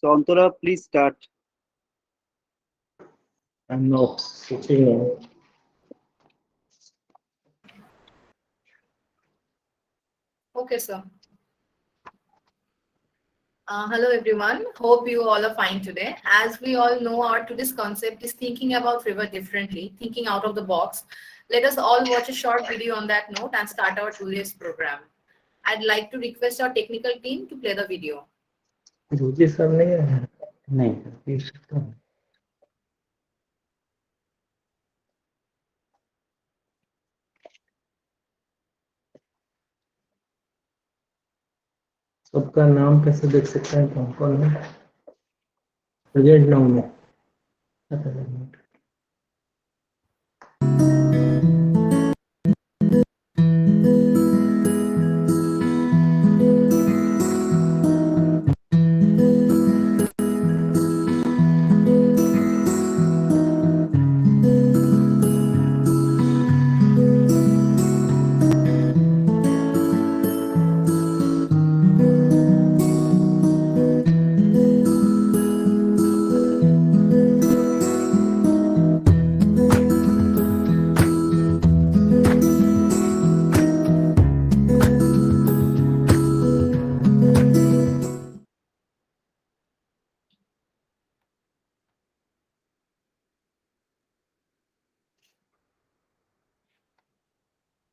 So Antara, please start. I'm not sitting. Okay, sir. Hello, everyone. Hope you all are fine today. As we all know, our today's concept is thinking about river differently, thinking out of the box. Let us all watch a short video on that note and start our today's program. I'd like to request our technical team to play the video. Ruchi sir नहीं है नहीं पीछ सकता हूँ। सबका नाम कैसे देख सकते हैं कौन कौन है प्रेजेंट नाम में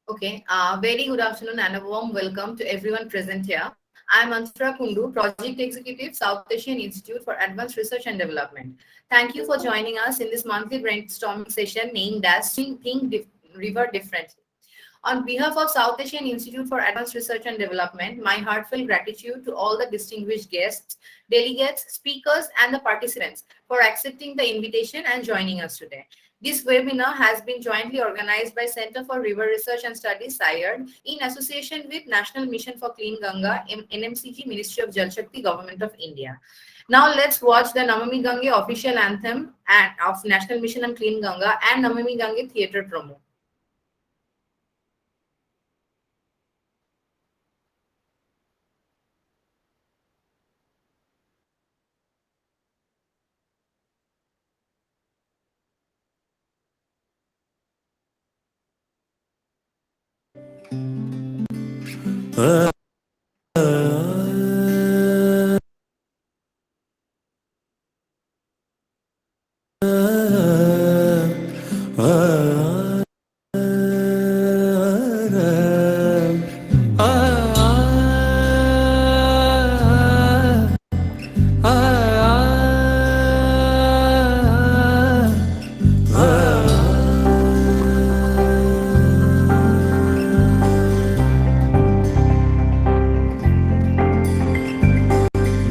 Okay, very good afternoon and a warm welcome to everyone present here. I'm Antara Kundu, Project Executive, South Asian Institute for Advanced Research and Development. Thank you for joining us in this monthly brainstorming session named as Think River Differently. On behalf of South Asian Institute for Advanced Research and Development, my heartfelt gratitude to all the distinguished guests, delegates, speakers, and the participants for accepting the invitation and joining us today. This webinar has been jointly organized by Center for River Research and Studies, SIRD, in association with National Mission for Clean Ganga, NMCG, Ministry of Jal Shakti, Government of India. Now let's watch the Namami Gange official anthem of National Mission on Clean Ganga and Namami Gange theatre promo.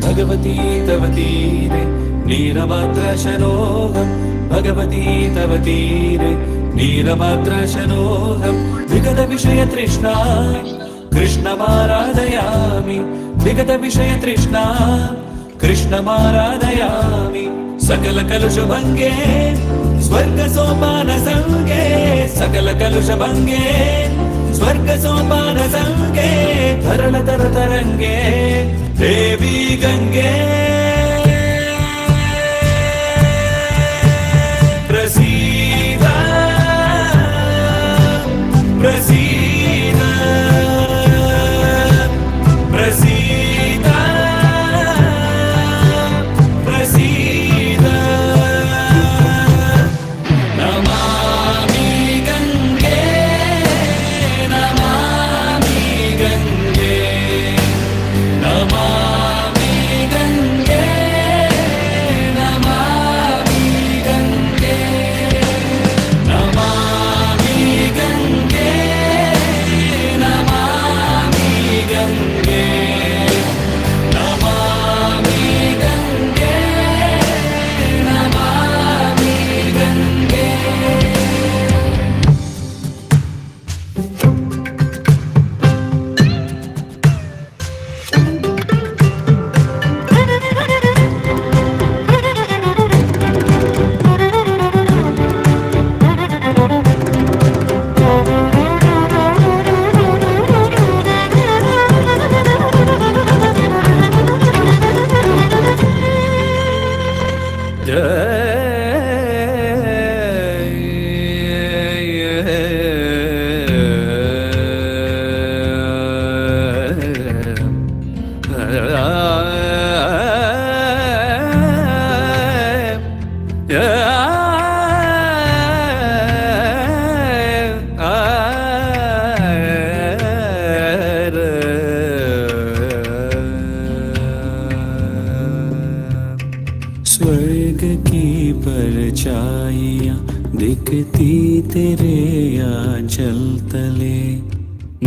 Bhagwati तव तीरे नीरमात्रशनोऽहम् भगवती तव तीरे नीरमात्रशनोऽहम् विगतविषयतृष्णा कृष्णमाराधयामि विगतविषयतृष्णा कृष्णमाराधयामि सकलकलुषभङ्गे स्वर्गसोपानसङ्गे सकलकलुषभङ्गे स्वर्गसोपानसङ्गे तरलतरतरङ्गे देवी गंगे प्रसीद प्रसीद प्रसीद प्रसीद नमामि गंगे नमामि गंगे नमामि गंगे तेरे आंचल तले।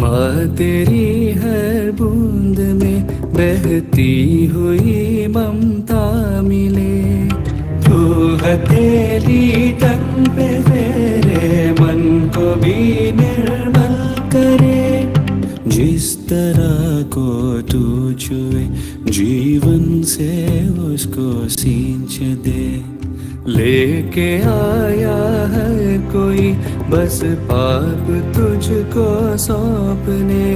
माँ तेरी हर बूंद में बहती हुई ममता मिले। तू हथेली तन पे फेरे मन को भी निर्मल करे। जिस तरह को तू छुए जीवन से उसको सींच दे। लेके आया है कोई बस पाप तुझको सौंपने।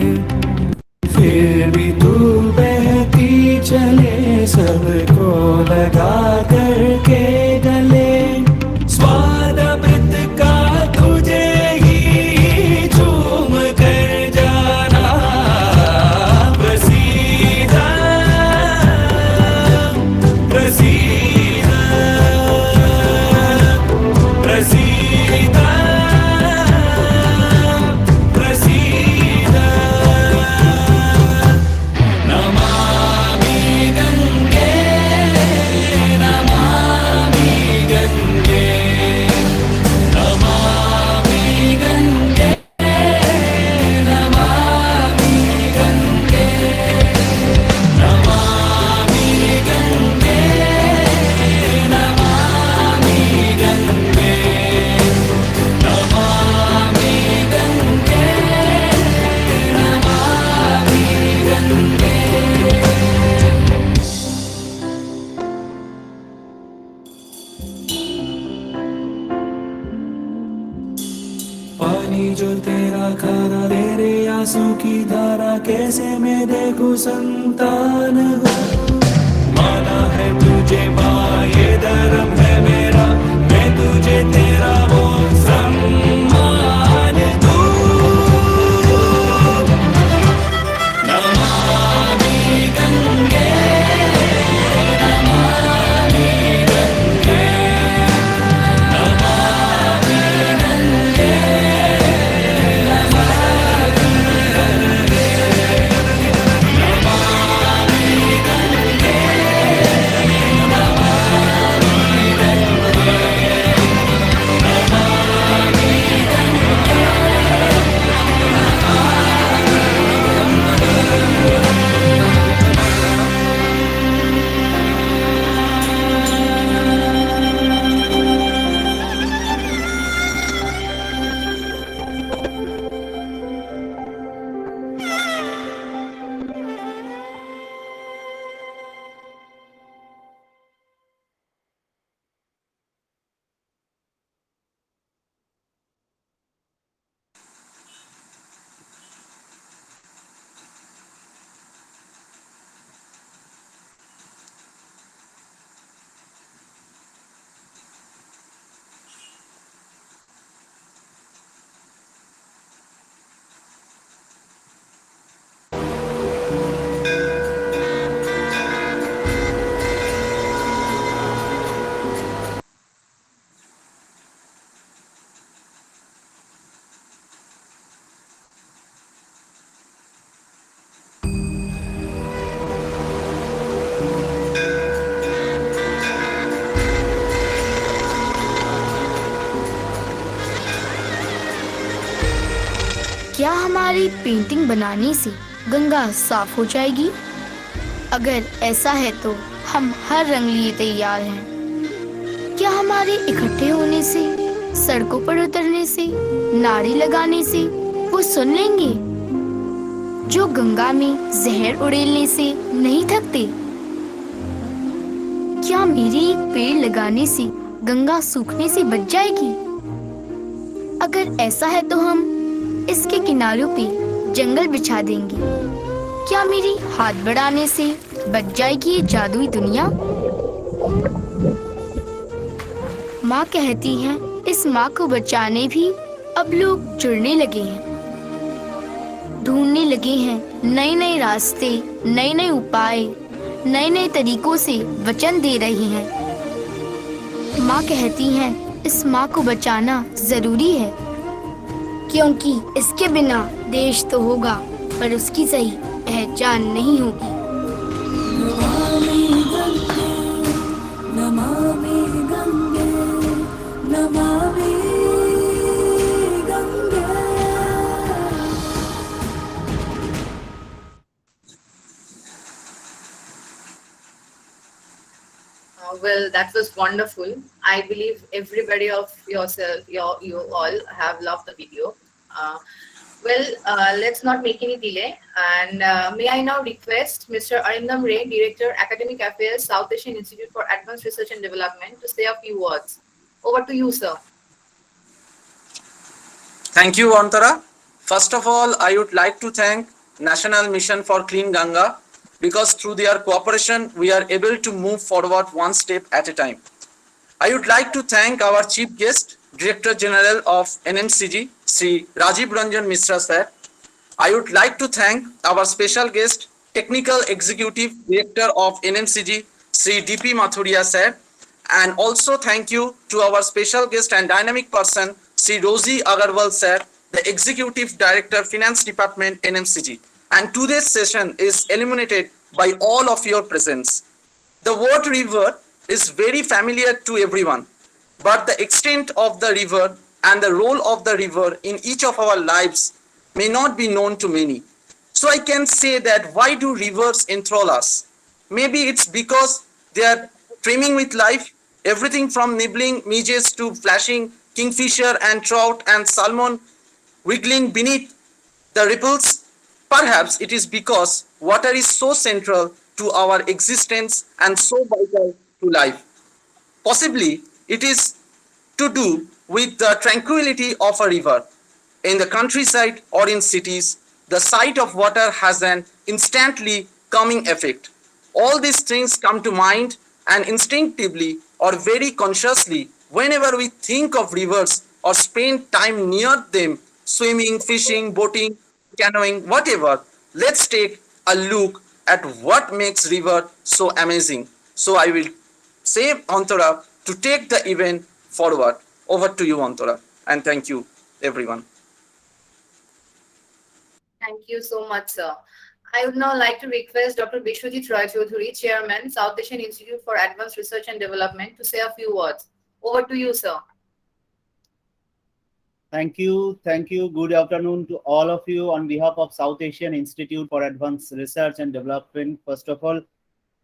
फिर भी तू बहती चले सबको लगा करके गले। स्वाद अमृत का तुझे ही चूम कर जाना। प्रसीदा प्रसीदा प्रसीदा प्रसीदा। नमामि गंगे नमामि गंगे नमामि गंगे नमामि गंगे नमामि गंगे नमामि गंगे नमामि गंगे नमामि गंगे। पानी जो तेरा खारा तेरे आंसू की धारा कैसे मैं देखूं संतान हो। माना है तुझे माँ ये धर्म है मेरा। मैं तुझे तेरा वो सम्मान दूं। नमामि गंगे नमामि गंगे नमामि गंगे क्या हमारी पेंटिंग बनाने से गंगा साफ हो जाएगी? अगर ऐसा है तो हम हर रंग लिए तैयार हैं। क्या हमारे इकट्ठे होने से, सड़कों पर उतरने से, नारे लगाने से वो सुन लेंगे जो गंगा में जहर उड़ेलने से नहीं थकते? क्या मेरे एक पेड़ लगाने से गंगा सूखने से बच जाएगी? अगर ऐसा है तो हम इसके किनारों पे जंगल बिछा देंगे। क्या मेरी हाथ बढ़ाने से बच जाएगी ये जादुई दुनिया? माँ कहती हैं इस माँ को बचाने भी अब लोग जुड़ने लगे हैं, ढूंढने लगे हैं नए नए रास्ते, नए नए उपाय, नए नए तरीकों से वचन दे रही हैं। माँ कहती हैं इस माँ को बचाना जरूरी है, क्योंकि इसके बिना देश तो होगा पर उसकी सही पहचान नहीं होगी। Namami Gange Namami Gange Namami Well, that was wonderful. I believe everybody of yourself, you all have loved the video. Uh, let's not make any delay. And may I now request Mr. Arindam Ray, Director, Academic Affairs, South Asian Institute for Advanced Research and Development, to say a few words. Over to you, sir. Thank you, Antara. First of all, I would like to thank National Mission for Clean Ganga, because through their cooperation, we are able to move forward one step at a time. I would like to thank our Chief Guest, Director General of NMCG, Sri Rajiv Ranjan Mishra sir. I would like to thank our special guest, Technical Executive Director of NMCG, Sri DP Mathuria sir. And also thank you to our special guest and dynamic person, Sri Rosie Agarwal sir, the Executive Director, Finance Department, NMCG. And today's session is illuminated by all of your presence. The word river is very familiar to everyone, but the extent of the river and the role of the river in each of our lives may not be known to many. So I can say that why do rivers enthrall us? Maybe it's because they are brimming with life, everything from nibbling midges to flashing kingfisher and trout and salmon wiggling beneath the ripples. Perhaps it is because water is so central to our existence and so vital to life. Possibly it is to do with the tranquility of a river. In the countryside or in cities, the sight of water has an instantly calming effect. All these things come to mind, and instinctively or very consciously, whenever we think of rivers or spend time near them, swimming, fishing, boating, canoeing, whatever, let's take a look at what makes river so amazing. So I will say Antara to take the event forward. Over to you, Antara, and thank you, everyone. Thank you so much, sir. I would now like to request Dr. Bishwajit Roy Chaudhary, Chairman, South Asian Institute for Advanced Research and Development, to say a few words. Over to you, sir. Thank you. Thank you. Good afternoon to all of you on behalf of South Asian Institute for Advanced Research and Development. First of all,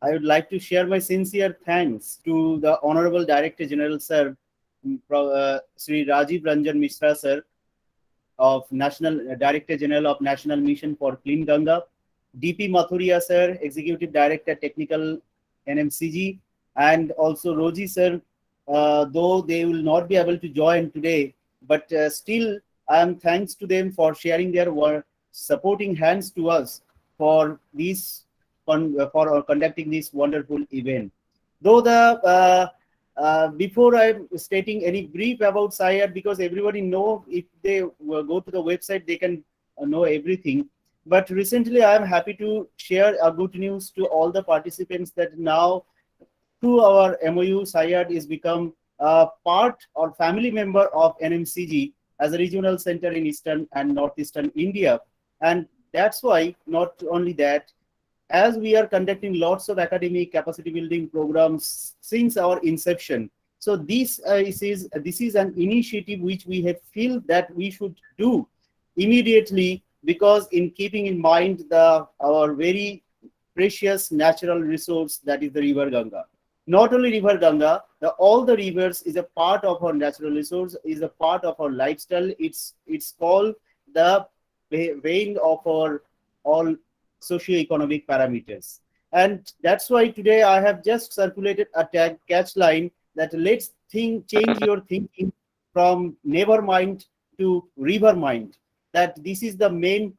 I would like to share my sincere thanks to the Honorable Director General, Sir, Sri Rajiv Ranjan Mishra, Sir, of National Director General of National Mission for Clean Ganga, DP Mathuria, Sir, Executive Director Technical NMCG, and also Roji, Sir, though they will not be able to join today, but still I am thanks to them for sharing their supporting hands to us for this for conducting this wonderful event. Though the before I'm stating any brief about SIAD, because everybody know, if they go to the website they can know everything. But recently I am happy to share a good news to all the participants that now through our MOU, SIAD is become a part or family member of NMCG as a regional center in Eastern and Northeastern India. And that's why, not only that, as we are conducting lots of academic capacity building programs since our inception, so this is an initiative which we have feel that we should do immediately, because in keeping in mind our very precious natural resource, that is the river Ganga. Not only river Ganga, all the rivers is a part of our natural resource, is a part of our lifestyle. It's called the vein of our all socio-economic parameters. And that's why today I have just circulated a catch line that let's change your thinking from never mind to river mind. That this is the main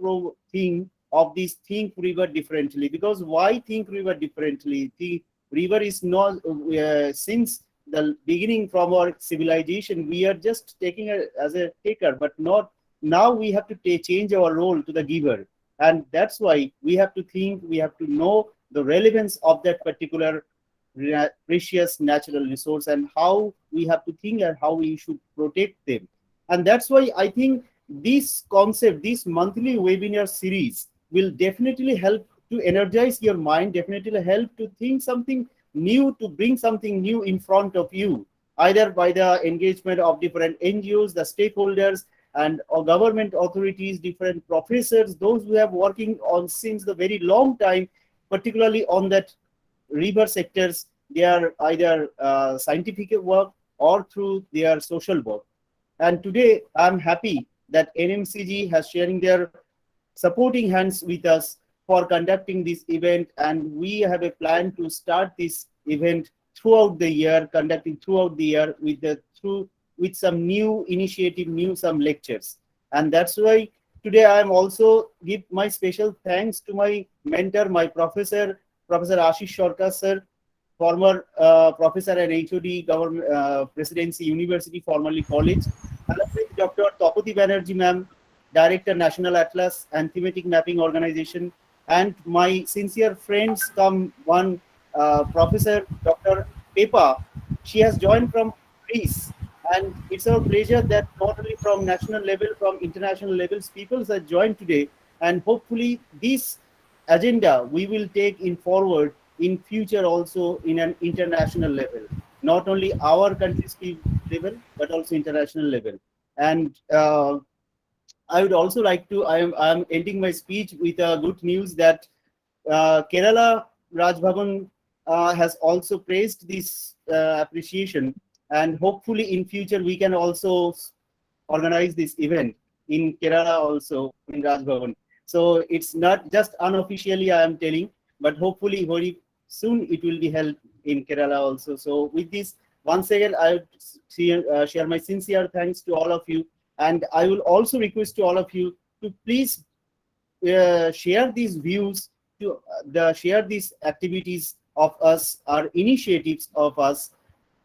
thing of this think river differently. Because why think river differently? The river is not, since the beginning from our civilization, we are just taking it as a taker, but not now we have to change our role to the giver. And that's why we have to think, we have to know the relevance of that particular precious natural resource and how we have to think and how we should protect them. And that's why I think this concept, this monthly webinar series will definitely help to energize your mind, definitely help to think something new, to bring something new in front of you, either by the engagement of different NGOs, the stakeholders, and government authorities, different professors, those who have working on since the very long time, particularly on that river sectors, their either scientific work or through their social work. And today I'm happy that NMCG has sharing their supporting hands with us for conducting this event, and we have a plan to start this event throughout the year, conducting throughout the year with some new initiative, some lectures. And that's why today I am also give my special thanks to my mentor, my professor, Professor Ashish Sarkar sir, former professor at HOD Government Presidency University, formerly college, along with Dr. Tapati Banerjee ma'am, Director National Atlas and Thematic Mapping Organization, and my sincere friends come one Professor Dr. Pepa. She has joined from Greece, and it's our pleasure that not only from national level, from international levels, people have joined today, and hopefully this agenda we will take in forward in future also in an international level, not only our country's level but also international level. And I would also like to, I'm ending my speech with good news that Kerala Raj Bhavan has also praised this appreciation, and hopefully in future we can also organize this event in Kerala also in Raj Bhavan. So it's not just unofficially I am telling, but hopefully very soon it will be held in Kerala also. So with this, once again, I would share my sincere thanks to all of you. And I will also request to all of you to please share these views, to share these activities of us, our initiatives of us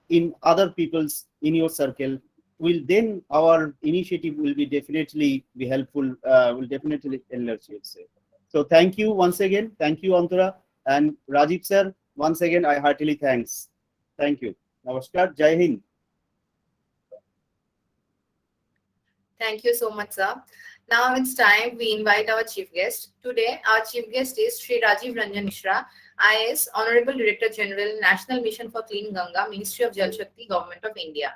in other people's, in your circle. Will then our initiative will be definitely be helpful, will definitely enlarge itself. So thank you once again. Thank you, Antara. And Rajiv sir, once again, I heartily thanks. Thank you. Namaskar. Jai Hind. Thank you so much, sir. Now it's time we invite our chief guest. Today, our chief guest is Shri Rajiv Ranjan Mishra, IAS, Honorable Director General, National Mission for Clean Ganga, Ministry of Jal Shakti, Government of India.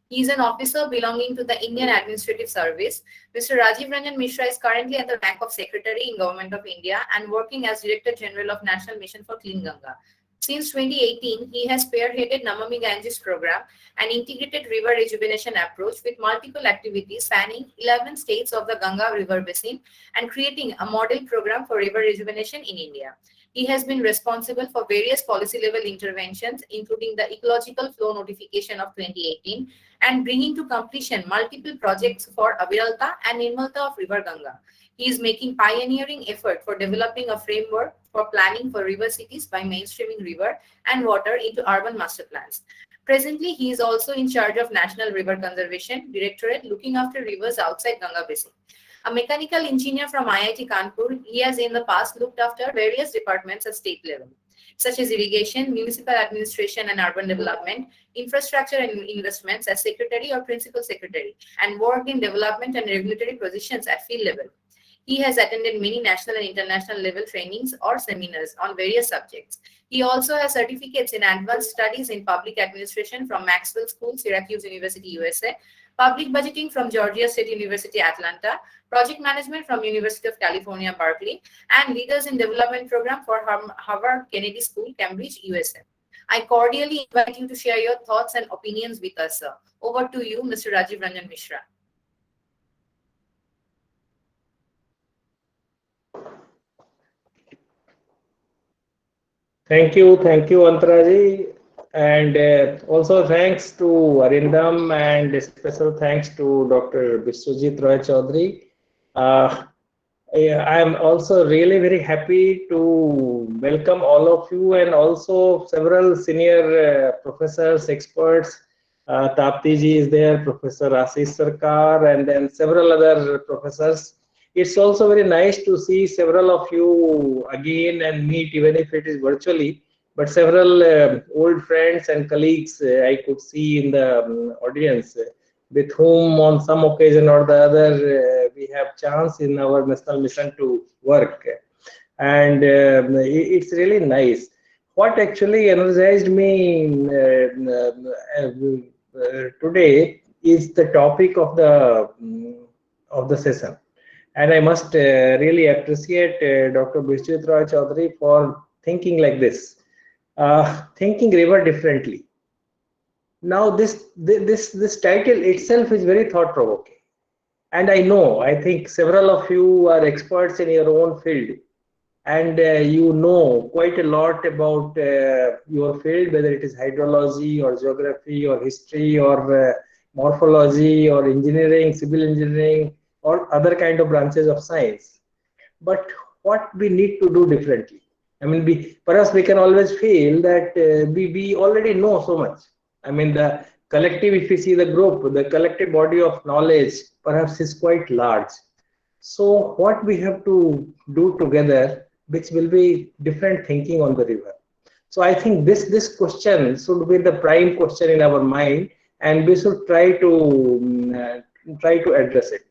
He is an officer belonging to the Indian Administrative Service. Mr. Rajiv Ranjan Mishra is currently at the rank of Secretary in Government of India and working as Director General of National Mission for Clean Ganga. Since 2018, he has spearheaded Namami Ganges program, an integrated river rejuvenation approach with multiple activities spanning 11 states of the Ganga River Basin and creating a model program for river rejuvenation in India. He has been responsible for various policy level interventions, including the Ecological Flow Notification of 2018 and bringing to completion multiple projects for Aviralta and Nirmalta of River Ganga. He is making pioneering effort for developing a framework for planning for river cities by mainstreaming river and water into urban master plans. Presently, he is also in charge of National River Conservation Directorate looking after rivers outside Ganga Basin. A mechanical engineer from IIT Kanpur, he has in the past looked after various departments at state level, such as irrigation, municipal administration and urban development, infrastructure and investments as secretary or principal secretary, and worked in development and regulatory positions at field level. He has attended many national and international level trainings or seminars on various subjects. He also has certificates in advanced studies in public administration from Maxwell School, Syracuse University, USA, public budgeting from Georgia State University, Atlanta, project management from University of California, Berkeley, and leaders in development program for Harvard Kennedy School, Cambridge, USA. I cordially invite you to share your thoughts and opinions with us, sir. Over to you, Mr. Rajiv Ranjan Mishra. Thank you, Antaraji, and also thanks to Arindam, and special thanks to Dr. Biswajit Roy Chaudhary. I am also really very happy to welcome all of you, and also several senior professors, experts. Tapti ji is there, Professor Ashish Sarkar, and then several other professors. It's also very nice to see several of you again and meet, even if it is virtually, but several old friends and colleagues I could see in the audience, with whom on some occasion or the other we have chance in our national mission to work. And it's really nice. What actually energized me today is the topic of the session. And I must really appreciate Dr. Biswajit Roy Chaudhary for thinking like this. thinking river differently. Now this title itself is very thought provoking, and I think several of you are experts in your own field, and you know quite a lot about your field, whether it is hydrology or geography or history or morphology or engineering, civil engineering, or other kind of branches of science. But what we need to do differently? I mean, perhaps we can always feel that we already know so much. I mean, the collective, if we see the group, the collective body of knowledge perhaps is quite large. So what we have to do together, which will be different thinking on the river. So I think this question should be the prime question in our mind, and we should try to address it.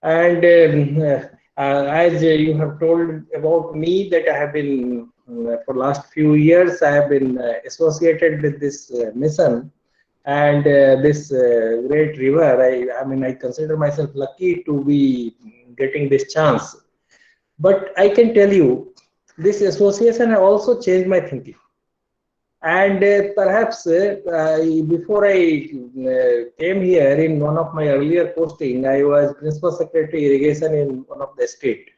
And as you have told about me, that I have been for last few years I have been associated with this mission and this great river. I mean, I consider myself lucky to be getting this chance. But I can tell you, this association has also changed my thinking. And perhaps before I came here, in one of my earlier posting, I was Principal Secretary Irrigation in one of the state,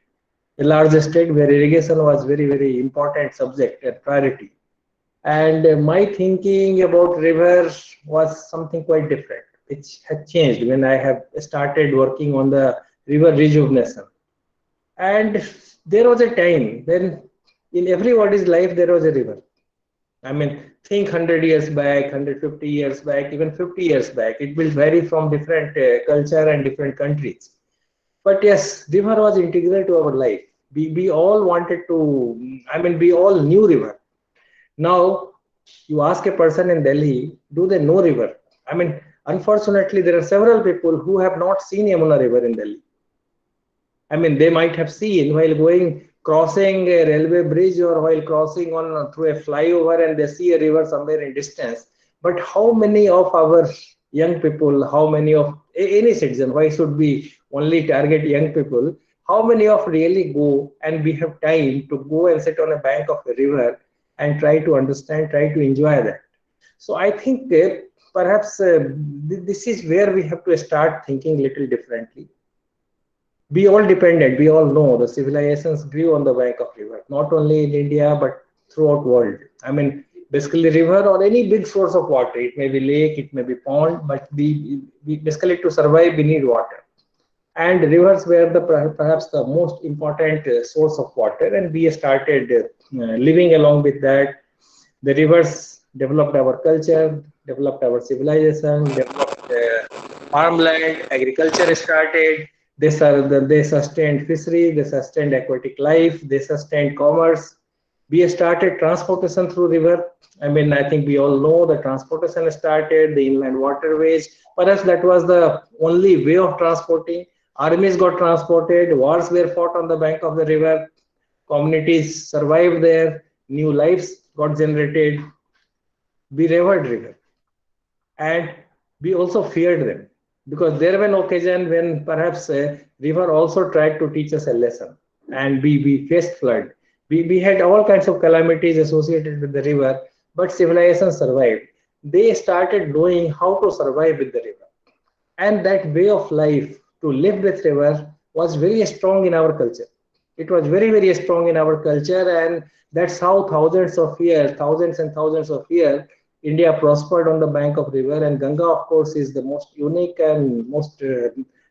a large state where irrigation was very, very important subject and priority. And my thinking about rivers was something quite different, which had changed when I have started working on the river rejuvenation. And there was a time when in everybody's life there was a river. I mean, think 100 years back, 150 years back, even 50 years back. It will vary from different culture and different countries. But yes, river was integral to our life. We all wanted to, I mean, we all knew river. Now, you ask a person in Delhi, do they know river? I mean, unfortunately, there are several people who have not seen Yamuna River in Delhi. I mean, they might have seen while crossing a railway bridge or while crossing on through a flyover, and they see a river somewhere in distance. But how many of our young people, how many of any citizen, why should we only target young people? How many of really go and we have time to go and sit on a bank of a river and try to understand, try to enjoy that? So I think perhaps this is where we have to start thinking a little differently. We all depended, we all know the civilizations grew on the bank of river, not only in India, but throughout world. I mean, basically river or any big source of water, it may be lake, it may be pond, but we basically to survive, we need water. And rivers were perhaps the most important source of water, and we started living along with that. The rivers developed our culture, developed our civilization, developed farmland, agriculture started. They sustained fishery, they sustained aquatic life, they sustained commerce. We started transportation through river. I mean, I think we all know the transportation started, the inland waterways. Perhaps that was the only way of transporting. Armies got transported, wars were fought on the bank of the river, communities survived there, new lives got generated. We revered river. And we also feared them, because there were an occasion when perhaps river also tried to teach us a lesson, and we faced flood. We had all kinds of calamities associated with the river, but civilization survived. They started knowing how to survive with the river. And that way of life, to live with river, was very strong in our culture. It was very, very strong in our culture, and that's how thousands and thousands of years, India prospered on the bank of river. And Ganga, of course, is the most unique and most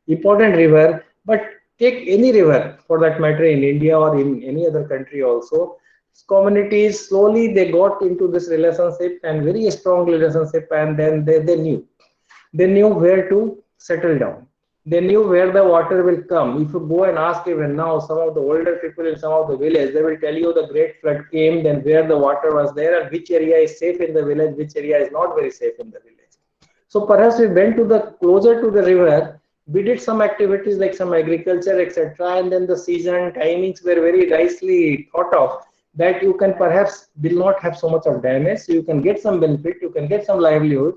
important river. But take any river for that matter in India or in any other country also, communities slowly they got into this relationship, and very strong relationship, and then they knew where to settle down. They knew where the water will come. If you go and ask even now, some of the older people in some of the villages, they will tell you the great flood came, then where the water was there, and which area is safe in the village, which area is not very safe in the village. So perhaps we went to the closer to the river, we did some activities like some agriculture, etc. And then the season timings were very nicely thought of, that you can perhaps will not have so much of damage, so you can get some benefit, you can get some livelihood.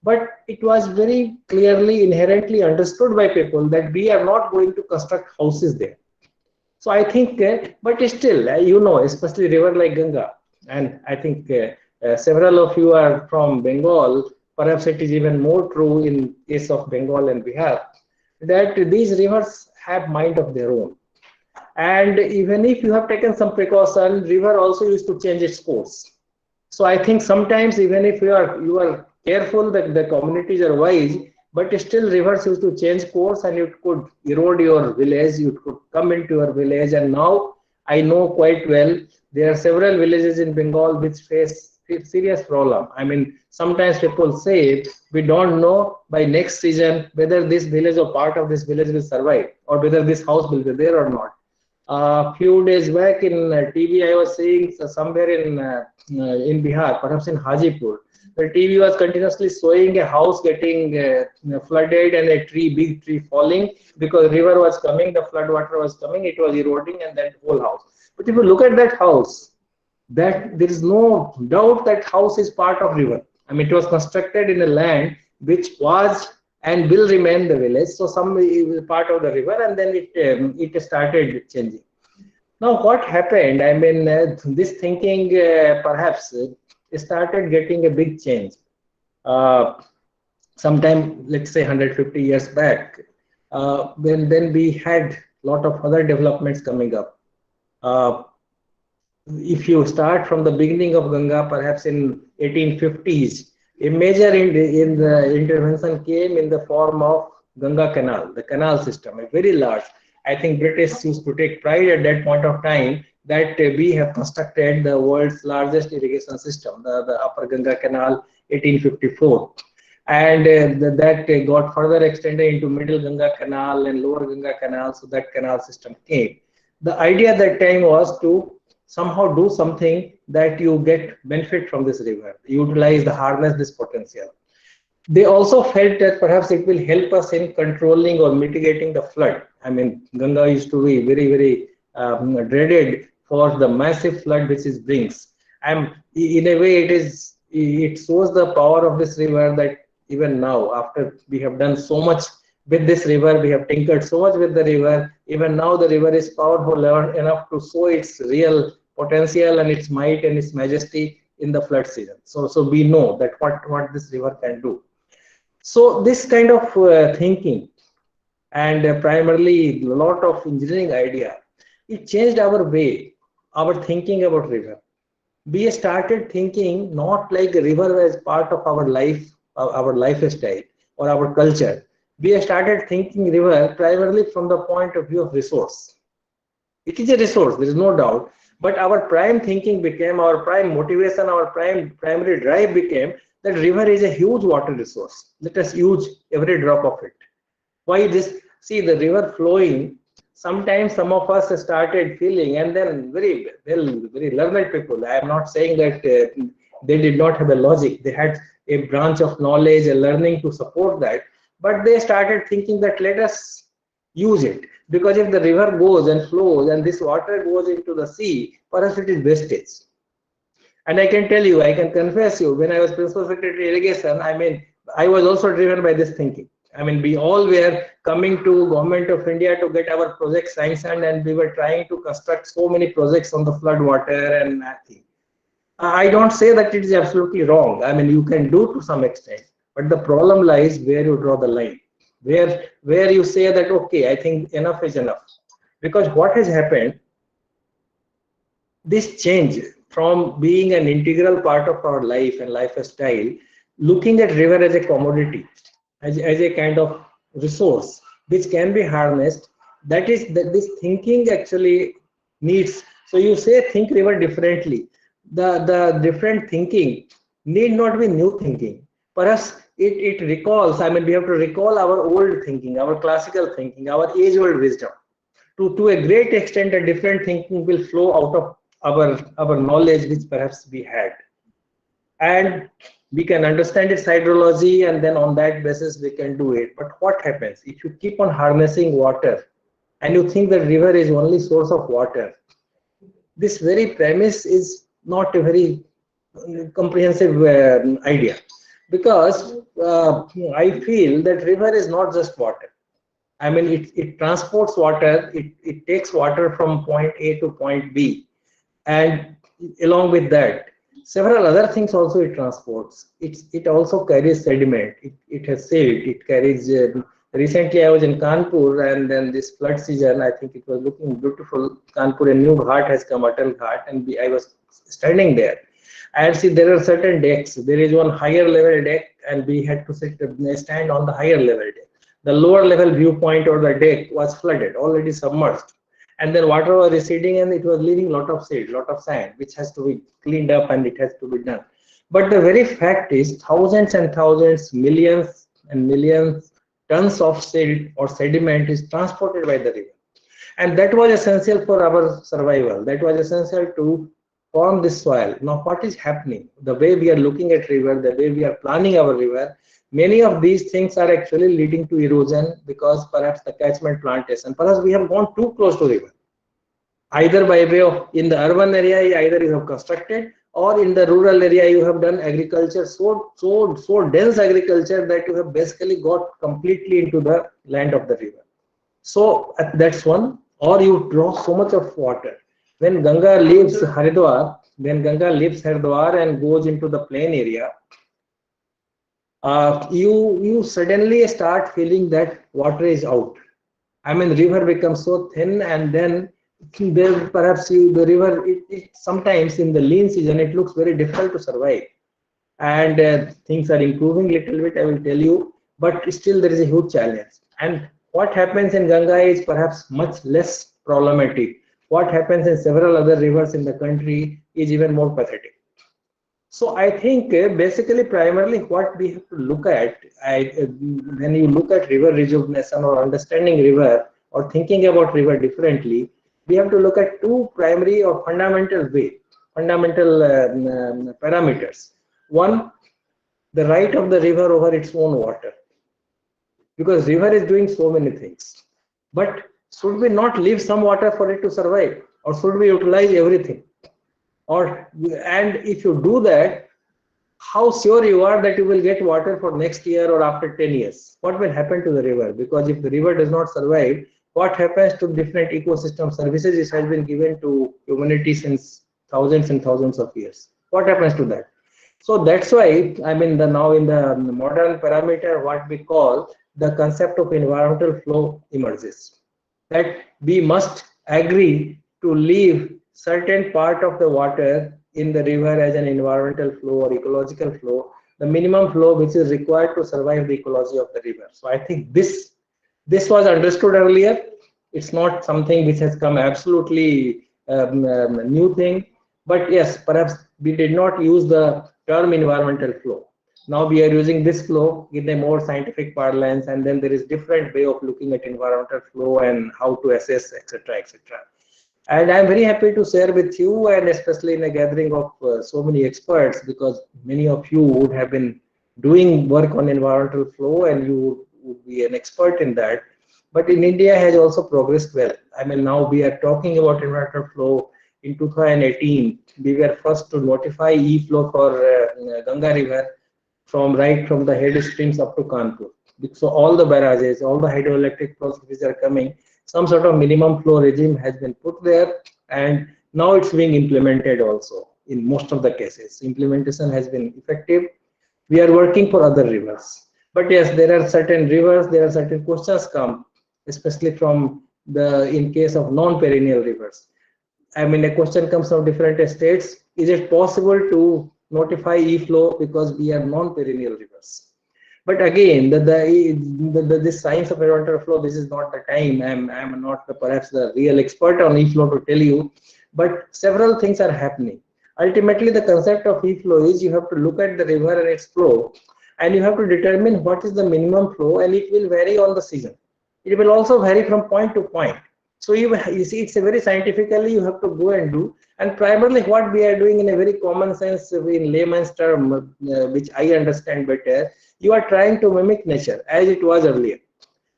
But it was very clearly, inherently understood by people that we are not going to construct houses there. So I think, but still, you know, especially river like Ganga, and I think several of you are from Bengal. Perhaps it is even more true in case of Bengal and Bihar, that these rivers have mind of their own. And even if you have taken some precaution, river also used to change its course. So I think sometimes even if you are careful that the communities are wise, but still rivers used to change course and it could erode your village, you could come into your village. And now I know quite well there are several villages in Bengal which face serious problem. I mean, sometimes people say we don't know by next season whether this village or part of this village will survive or whether this house will be there or not. A few days back in TV, I was seeing somewhere in Bihar, perhaps in Hajipur, the TV was continuously showing a house getting flooded and a big tree falling because river was coming, the flood water was coming, it was eroding, and that whole house. But if you look at that house, that there is no doubt that house is part of river. I mean, it was constructed in a land which was and will remain the village. So some part of the river, and then it started changing. Now, what happened? I mean, this thinking perhaps started getting a big change. Sometime, let's say 150 years back, then we had a lot of other developments coming up. If you start from the beginning of Ganga, perhaps in 1850s, a major in the intervention came in the form of Ganga Canal, the canal system, a very large. I think British used to take pride at that point of time that we have constructed the world's largest irrigation system, the Upper Ganga Canal, 1854. And that got further extended into Middle Ganga Canal and Lower Ganga Canal, so that canal system came. The idea at that time was to somehow do something that you get benefit from this river, utilize the harness this potential. They also felt that perhaps it will help us in controlling or mitigating the flood. I mean, Ganga used to be very, very dreaded for the massive flood which it brings. And in a way, it shows the power of this river that even now, after we have done so much with this river, we have tinkered so much with the river, even now the river is powerful enough to show its real potential and its might and its majesty in the flood season. So we know that what this river can do. So this kind of thinking and primarily a lot of engineering idea, it changed our way, our thinking about river. We started thinking not like a river as part of our life, our lifestyle or our culture. We started thinking river primarily from the point of view of resource. It is a resource, there is no doubt, but our prime thinking became, our prime motivation, our primary drive became that river is a huge water resource. Let us use every drop of it. Why this? See, the river flowing, sometimes some of us started feeling, and then very learned people, I am not saying that they did not have a logic, they had a branch of knowledge, a learning to support that, but they started thinking that let us use it, because if the river goes and flows and this water goes into the sea, perhaps it is wastage. And I can tell you, I can confess you, when I was Principal Secretary Irrigation, I mean, I was also driven by this thinking. I mean, we all were coming to Government of India to get our projects sanctioned, and we were trying to construct so many projects on the flood water and nothing. I don't say that it is absolutely wrong. I mean, you can do to some extent, but the problem lies where you draw the line, where you say that, okay, I think enough is enough. Because what has happened, this change from being an integral part of our life and lifestyle, looking at river as a commodity, as a kind of resource which can be harnessed, that is that this thinking actually needs. So you say think river differently. The different thinking need not be new thinking. Perhaps it recalls, I mean, we have to recall our old thinking, our classical thinking, our age-old wisdom. To a great extent, a different thinking will flow out of our knowledge which perhaps we had. And we can understand its hydrology, and then on that basis we can do it. But what happens if you keep on harnessing water and you think that river is only source of water? This very premise is not a very comprehensive idea, because I feel that river is not just water. I mean, it transports water, it takes water from point A to point B, and along with that, several other things also it transports. It also carries sediment. It has silt. It carries. Recently, I was in Kanpur, and then this flood season, I think it was looking beautiful. Kanpur, a new ghat has come, Atal Ghat, and I was standing there. And see, there are certain decks. There is one higher level deck, and we had to stand on the higher level deck. The lower level viewpoint or the deck was flooded, already submerged. And then water was receding and it was leaving lot of silt, lot of sand, which has to be cleaned up and it has to be done. But the very fact is thousands and thousands, millions and millions tons of silt or sediment is transported by the river. And that was essential for our survival. That was essential to form this soil. Now what is happening? The way we are looking at river, the way we are planning our river, many of these things are actually leading to erosion because perhaps the catchment plantation, perhaps we have gone too close to river. Either by way of, in the urban area, either you have constructed, or in the rural area you have done agriculture so dense agriculture that you have basically got completely into the land of the river. So that's one. Or you draw so much of water. When Ganga leaves Haridwar, and goes into the plain area, you suddenly start feeling that water is out. I mean, river becomes so thin, and then there perhaps the river, it sometimes in the lean season it looks very difficult to survive. And things are improving little bit, I will tell you, but still there is a huge challenge. And what happens in Ganga is perhaps much less problematic. What happens in several other rivers in the country is even more pathetic. So I think basically primarily what we have to look at, when you look at river rejuvenation or understanding river or thinking about river differently, we have to look at two primary or fundamental parameters. One, the right of the river over its own water, because river is doing so many things. But should we not leave some water for it to survive, or should we utilize everything? And if you do that, how sure you are that you will get water for next year or after 10 years? What will happen to the river? Because if the river does not survive, what happens to different ecosystem services which has been given to humanity since thousands and thousands of years? What happens to that? So that's why, I mean, now in the modern parameter, what we call the concept of environmental flow emerges. That we must agree to leave certain part of the water in the river as an environmental flow or ecological flow, the minimum flow which is required to survive the ecology of the river. So I think this was understood earlier. It's not something which has come absolutely new thing, but yes, perhaps we did not use the term environmental flow. Now we are using this flow in a more scientific parlance, and then there is different way of looking at environmental flow and how to assess, etc., etc. And I'm very happy to share with you, and especially in a gathering of so many experts, because many of you would have been doing work on environmental flow and you would be an expert in that. But in India has also progressed well. I mean, now we are talking about environmental flow. In 2018, we were first to notify e-flow for Ganga River right from the head streams up to Kanpur. So all the barrages, all the hydroelectric projects which are coming, some sort of minimum flow regime has been put there, and now it's being implemented also in most of the cases. Implementation has been effective. We are working for other rivers. But yes, there are certain rivers, there are certain questions come, especially from in case of non-perennial rivers. I mean, a question comes from different states. Is it possible to notify e-flow because we are non-perennial rivers? But again, this science of environmental flow, this is not the time. I'm not perhaps the real expert on e-flow to tell you, but several things are happening. Ultimately, the concept of e-flow is you have to look at the river and its flow, and you have to determine what is the minimum flow, and it will vary on the season. It will also vary from point to point. So you see, it's a very scientifically you have to go and do. And primarily what we are doing in a very common sense, in layman's term, which I understand better, you are trying to mimic nature as it was earlier.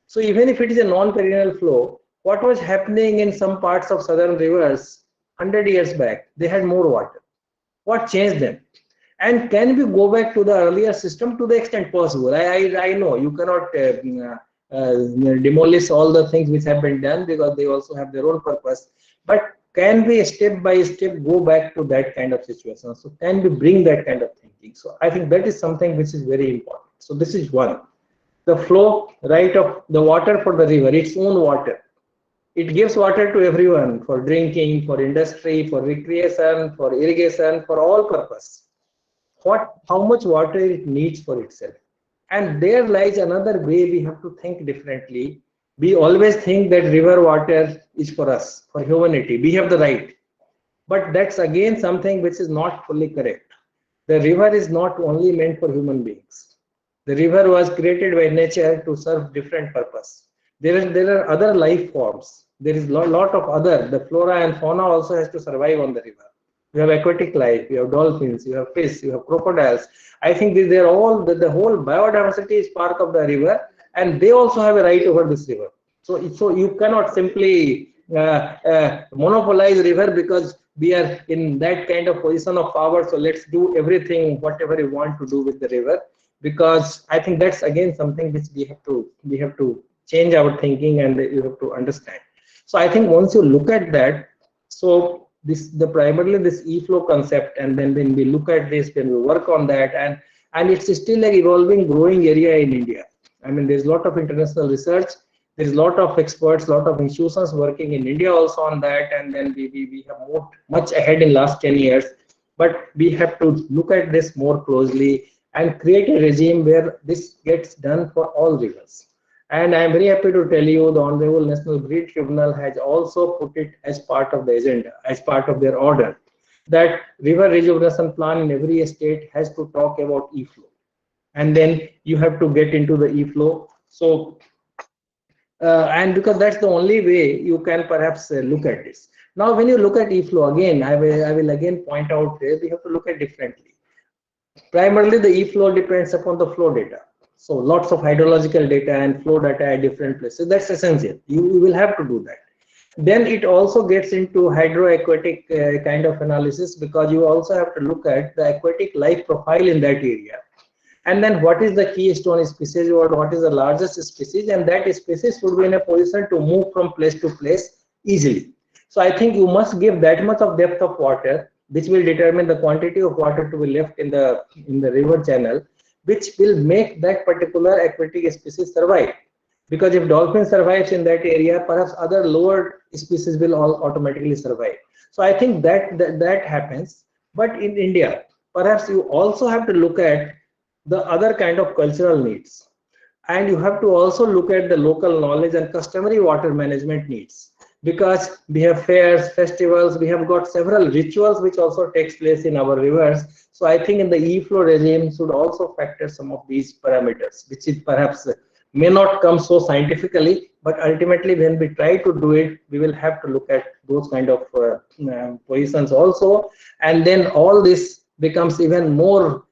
So even if it is a non-perennial flow, what was happening in some parts of southern rivers 100 years back, they had more water. What changed them? And can we go back to the earlier system to the extent possible? I know you cannot demolish all the things which have been done because they also have their own purpose. But can we step by step go back to that kind of situation? So can we bring that kind of thinking? So I think that is something which is very important. So this is one. The flow, right, of the water for the river, its own water. It gives water to everyone for drinking, for industry, for recreation, for irrigation, for all purpose. How much water it needs for itself. And there lies another way we have to think differently. We always think that river water is for us, for humanity. We have the right. But that's again something which is not fully correct. The river is not only meant for human beings. The river was created by nature to serve different purpose. There are other life forms. There is lot of other. The flora and fauna also has to survive on the river. You have aquatic life, you have dolphins, you have fish, you have crocodiles. I think they're all, the whole biodiversity is part of the river, and they also have a right over this river. So you cannot simply monopolize river because we are in that kind of position of power. So let's do everything, whatever we want to do with the river, because I think that's again something which we have to change our thinking, and you have to understand. So I think once you look at that, so primarily this e-flow concept, and then when we look at this, when we work on that, and it's still an evolving, growing area in India. I mean, there's a lot of international research, there's a lot of experts, a lot of institutions working in India also on that, and then we have moved much ahead in last 10 years. But we have to look at this more closely and create a regime where this gets done for all rivers. And I am very happy to tell you the Honorable National Grid Tribunal has also put it as part of the agenda, as part of their order, that river rejuvenation plan in every state has to talk about e-flow. And then you have to get into the e-flow. So, and because that's the only way you can perhaps look at this. Now, when you look at e-flow, again, I will again point out here, we have to look at differently. Primarily, the e-flow depends upon the flow data. So lots of hydrological data and flow data at different places. That's essential. You will have to do that. Then it also gets into hydroaquatic kind of analysis, because you also have to look at the aquatic life profile in that area. And then what is the keystone species, or what is the largest species, and that species should be in a position to move from place to place easily. So I think you must give that much of depth of water, which will determine the quantity of water to be left in the river channel, which will make that particular aquatic species survive. Because if dolphin survives in that area, perhaps other lower species will all automatically survive. So I think that happens. But in India, perhaps you also have to look at the other kind of cultural needs. And you have to also look at the local knowledge and customary water management needs. Because we have fairs, festivals, we have got several rituals which also takes place in our rivers. So I think in the e-flow regime should also factor some of these parameters, which is perhaps may not come so scientifically, but ultimately when we try to do it, we will have to look at those kind of positions also. And then all this becomes even more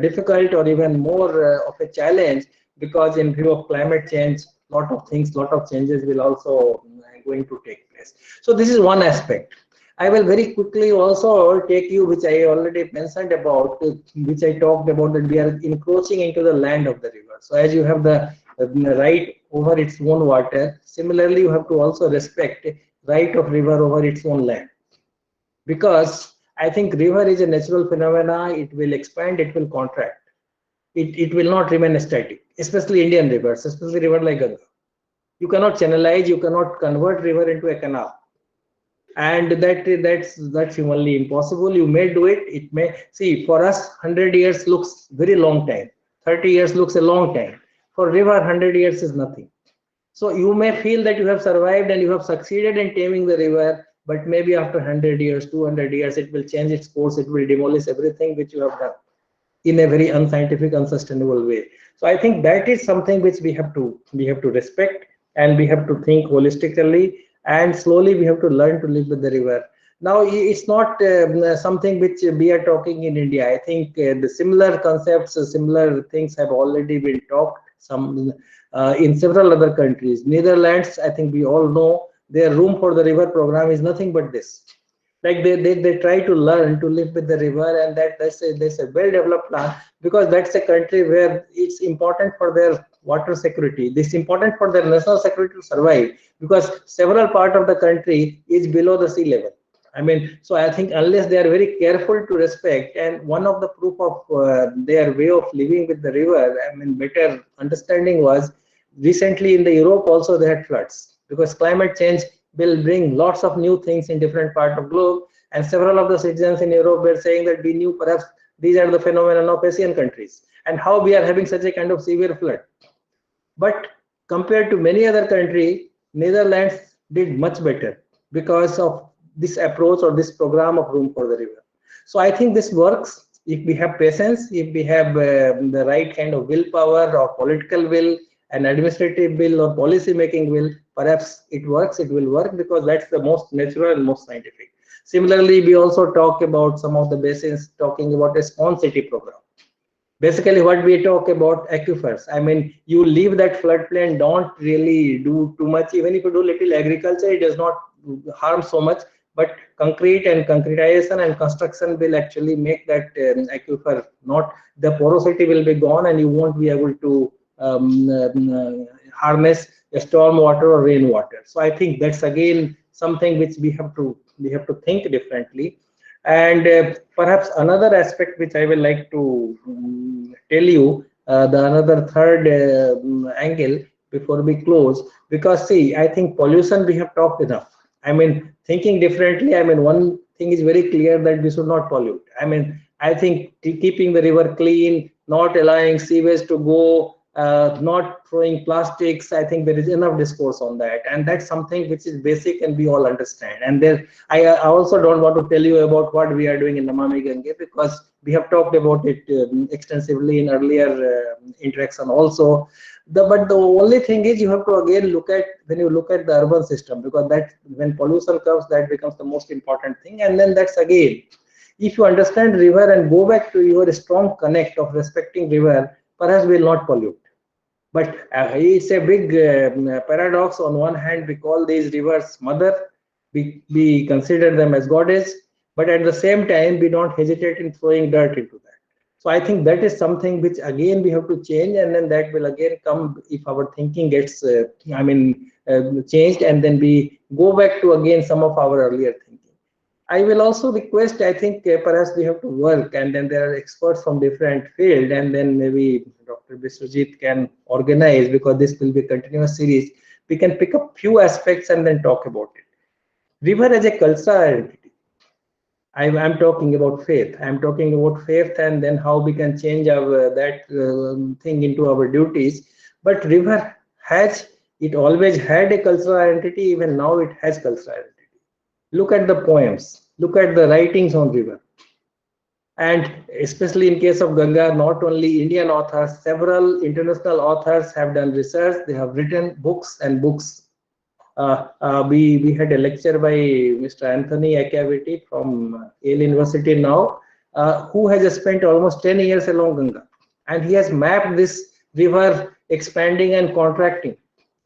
difficult, or even more of a challenge, because in view of climate change, lot of changes will also going to take place. So this is one aspect. I will very quickly also take you, which I already mentioned about, which I talked about, that we are encroaching into the land of the river. So as you have the right over its own water, similarly you have to also respect right of river over its own land. Because I think river is a natural phenomena, it will expand, it will contract. It will not remain static, especially Indian rivers, especially river like Ganga. You cannot channelize, you cannot convert river into a canal, and that's humanly impossible. You may do it, it may, see, for us 100 years looks very long time, 30 years looks a long time. For river 100 years is nothing. So you may feel that you have survived and you have succeeded in taming the river, but maybe after 100 years, 200 years, it will change its course, it will demolish everything which you have done in a very unscientific, unsustainable way. So I think that is something which we have to respect, and we have to think holistically, and slowly we have to learn to live with the river. Now, it's not something which we are talking in India. I think the similar concepts, similar things have already been talked in several other countries. Netherlands, I think we all know, their Room for the River program is nothing but this. Like they try to learn to live with the river, and that's a well-developed plan, because that's a country where it's important for their water security. This is important for their national security to survive, because several part of the country is below the sea level. I mean, so I think unless they are very careful to respect, and one of the proof of their way of living with the river, I mean, better understanding was recently in the Europe also they had floods, because climate change will bring lots of new things in different part of globe, and several of the citizens in Europe were saying that we knew perhaps these are the phenomenon of Asian countries, and how we are having such a kind of severe flood. But compared to many other countries, Netherlands did much better because of this approach or this program of Room for the River. So I think this works if we have patience, if we have the right kind of willpower or political will and administrative will or policy making will. Perhaps it works, it will work, because that's the most natural and most scientific. Similarly, we also talk about some of the basins, talking about a Swan City program. Basically, what we talk about aquifers. I mean, you leave that floodplain, don't really do too much. Even if you do little agriculture, it does not harm so much. But concrete and concretization and construction will actually make that aquifer not, the porosity will be gone, and you won't be able to harness storm water or rainwater. So I think that's again something which we have to think differently. And perhaps another aspect which I will like to tell you, the another third angle before we close, because see, I think pollution we have talked enough. I mean, thinking differently, I mean, one thing is very clear, that we should not pollute. I mean, I think keeping the river clean, not allowing sewage to go, not throwing plastics, I think there is enough discourse on that, and that's something which is basic and we all understand. And there, I also don't want to tell you about what we are doing in Namami Gange, because we have talked about it extensively in earlier interaction also. But the only thing is, you have to again look at, when you look at the urban system, because that when pollution comes, that becomes the most important thing. And then that's again, if you understand river and go back to your strong connect of respecting river, perhaps we will not pollute. But it's a big paradox. On one hand, we call these rivers mother, we consider them as goddess, but at the same time, we don't hesitate in throwing dirt into that. So I think that is something which again we have to change, and then that will again come if our thinking gets, changed, and then we go back to again some of our earlier thinking. I will also request, I think perhaps we have to work, and then there are experts from different field, and then maybe Dr. Biswajit can organize, because this will be a continuous series. We can pick up few aspects and then talk about it. River as a cultural identity. I'm talking about faith. I'm talking about faith, and then how we can change our that thing into our duties. But river has, it always had a cultural identity. Even now, it has cultural identity. Look at the poems. Look at the writings on river. And especially in case of Ganga, not only Indian authors, several international authors have done research. They have written books and books. We had a lecture by Mr. Anthony Acaviti from Yale University now, who has spent almost 10 years along Ganga, and he has mapped this river expanding and contracting,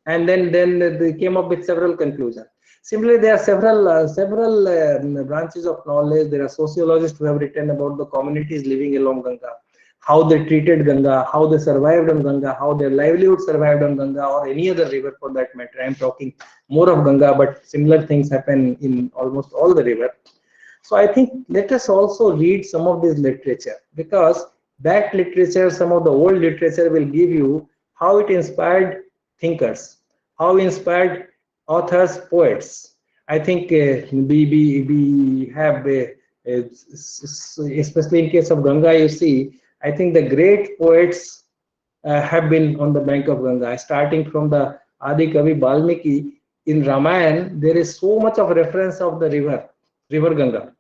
and then they came up with several conclusions. Similarly, there are several branches of knowledge. There are sociologists who have written about the communities living along Ganga, how they treated Ganga, how they survived on Ganga, how their livelihood survived on Ganga, or any other river for that matter. I'm talking more of Ganga, but similar things happen in almost all the river. So I think let us also read some of this literature, because that literature, some of the old literature, will give you how it inspired thinkers, how inspired authors, poets. I think we have, especially in case of Ganga, you see, I think the great poets have been on the bank of Ganga, starting from the Adi Kavi Valmiki. In Ramayana, there is so much of reference of the river Ganga,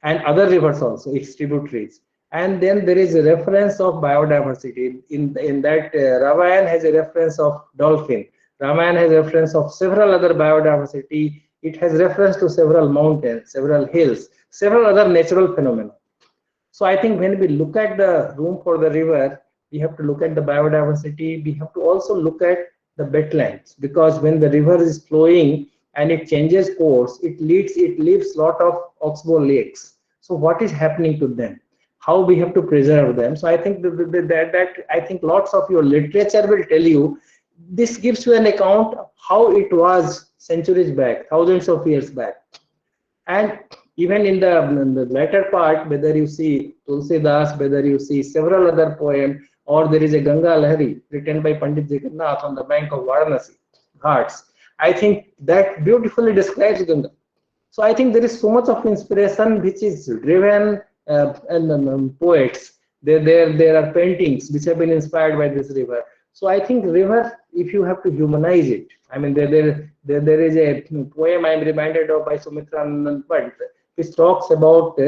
and other rivers also, its tributaries. And then there is a reference of biodiversity. In that, Ramayana has a reference of dolphin. Ramayana has a reference of several other biodiversity. It has reference to several mountains, several hills, several other natural phenomena. So I think when we look at the Room for the River, we have to look at the biodiversity. We have to also look at the wetlands, because when the river is flowing and it changes course, it leaves lot of oxbow lakes. So what is happening to them? how we have to preserve them. So I think that I think lots of your literature will tell you, this gives you an account of how it was centuries back, thousands of years back. And even in the latter part, whether you see Tulsidas, whether you see several other poems, or there is a Ganga Lahari written by Pandit Jagannath on the bank of Varanasi Ghats, I think that beautifully describes Ganga. So I think there is so much of inspiration which is driven, and poets. There are paintings which have been inspired by this river. So I think river, if you have to humanize it, I mean there is a poem I am reminded of by Sumitra Anand Pant, which talks about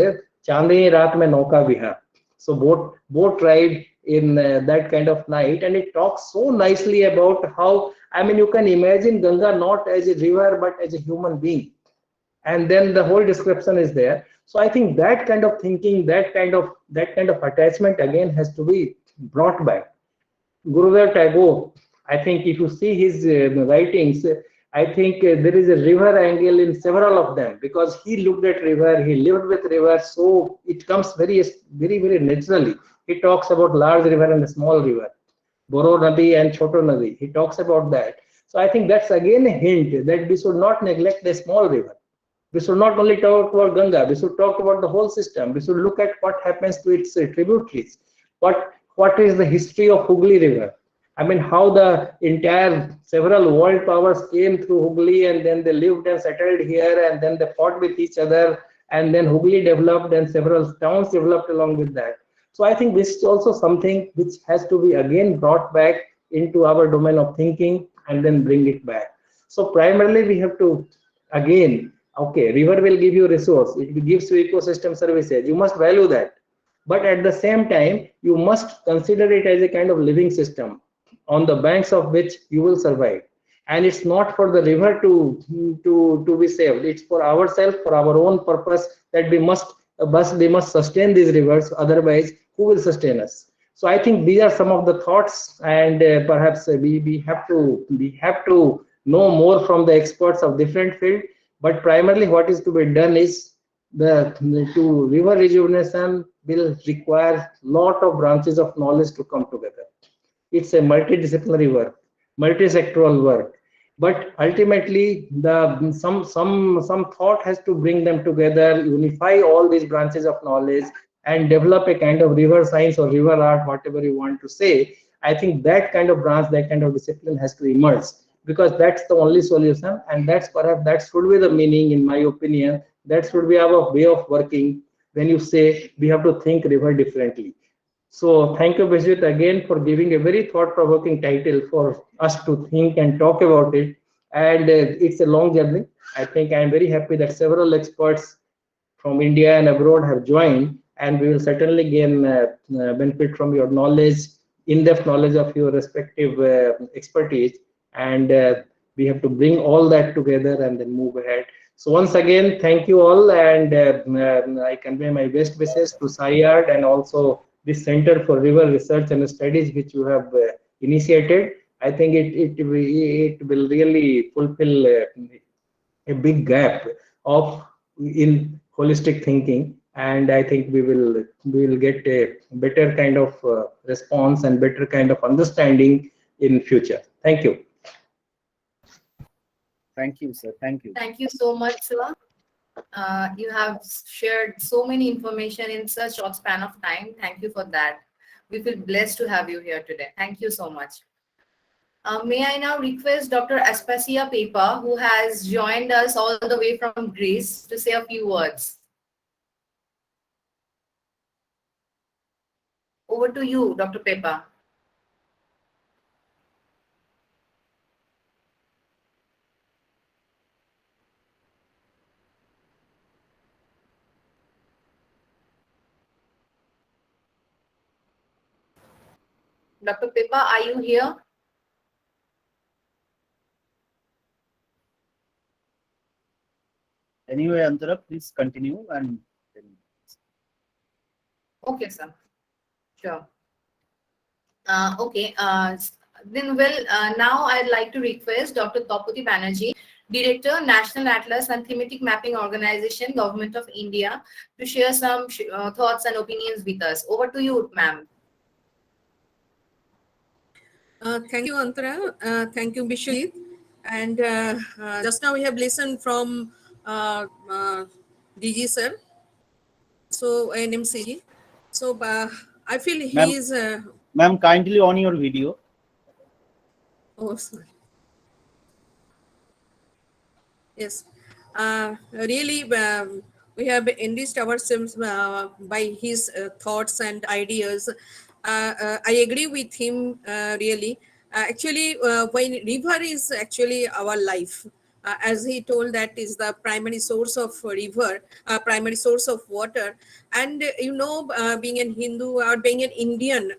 Chandni Raat Mein Nauka Vihar. So boat ride in that kind of night, and it talks so nicely about how, I mean, you can imagine Ganga not as a river but as a human being, and then the whole description is there. So I think that kind of thinking, that kind of attachment again has to be brought back. Gurudev Tagore, I think if you see his writings, I think there is a river angle in several of them, because he looked at river, he lived with river, so it comes very naturally. He talks about large river and a small river, Boro Nadi and Choto Nadi. He talks about that. So I think that's again a hint that we should not neglect the small river. We should not only talk about Ganga, we should talk about the whole system. We should look at what happens to its tributaries. What is the history of Hooghly River? I mean, how the entire several world powers came through Hooghly, and then they lived and settled here, and then they fought with each other, and then Hooghly developed and several towns developed along with that. So I think this is also something which has to be again brought back into our domain of thinking and then bring it back. So primarily we have to again, okay, river will give you resource, it gives you ecosystem services, you must value that. But at the same time, you must consider it as a kind of living system on the banks of which you will survive. And it's not for the river to be saved. It's for ourselves, for our own purpose, that we must sustain these rivers. Otherwise, who will sustain us? So I think these are some of the thoughts, and perhaps we have to know more from the experts of different fields. But primarily, what is to be done is to river rejuvenation will require lot of branches of knowledge to come together. It's a multidisciplinary work, multi-sectoral work, but ultimately some thought has to bring them together, unify all these branches of knowledge, and develop a kind of river science or river art, whatever you want to say. I think that kind of branch, that kind of discipline has to emerge, because that's the only solution, and that should be the meaning, in my opinion. That should be our way of working when you say we have to think river differently. So thank you, Bijit, again for giving a very thought-provoking title for us to think and talk about it. And it's a long journey. I think I'm very happy that several experts from India and abroad have joined, and we will certainly gain benefit from your knowledge, in-depth knowledge of your respective expertise. And we have to bring all that together and then move ahead. So once again, thank you all, and I convey my best wishes to SciArt and also this Center for River Research and Studies, which you have initiated. I think it will really fulfill a big gap in holistic thinking, and I think we will get a better kind of response and better kind of understanding in future. Thank you. Thank you, sir. Thank you. Thank you so much, sir. You have shared so many information in such short span of time. Thank you for that. We feel blessed to have you here today. Thank you so much. May I now request Dr. Aspasia Pepa, who has joined us all the way from Greece, to say a few words. Over to you, Dr. Pepa. Dr. Pepa, are you here? Anyway, Antara, please continue. And Okay, sir. Sure. Okay. Then, now I'd like to request Dr. Taupati Banerjee, Director, National Atlas and Thematic Mapping Organization, Government of India, to share some thoughts and opinions with us. Over to you, ma'am. Thank you, Antara. Thank you, Bishwajit. And just now we have listened from DG sir, so NMCG. So I feel Ma'am. he is. Ma'am, kindly on your video. Oh, sorry. Yes. Really, we have enriched ourselves by his thoughts and ideas. I agree with him, really. Actually, when river is actually our life. As he told, that is the primary source of river, primary source of water. And being an Hindu or being an Indian,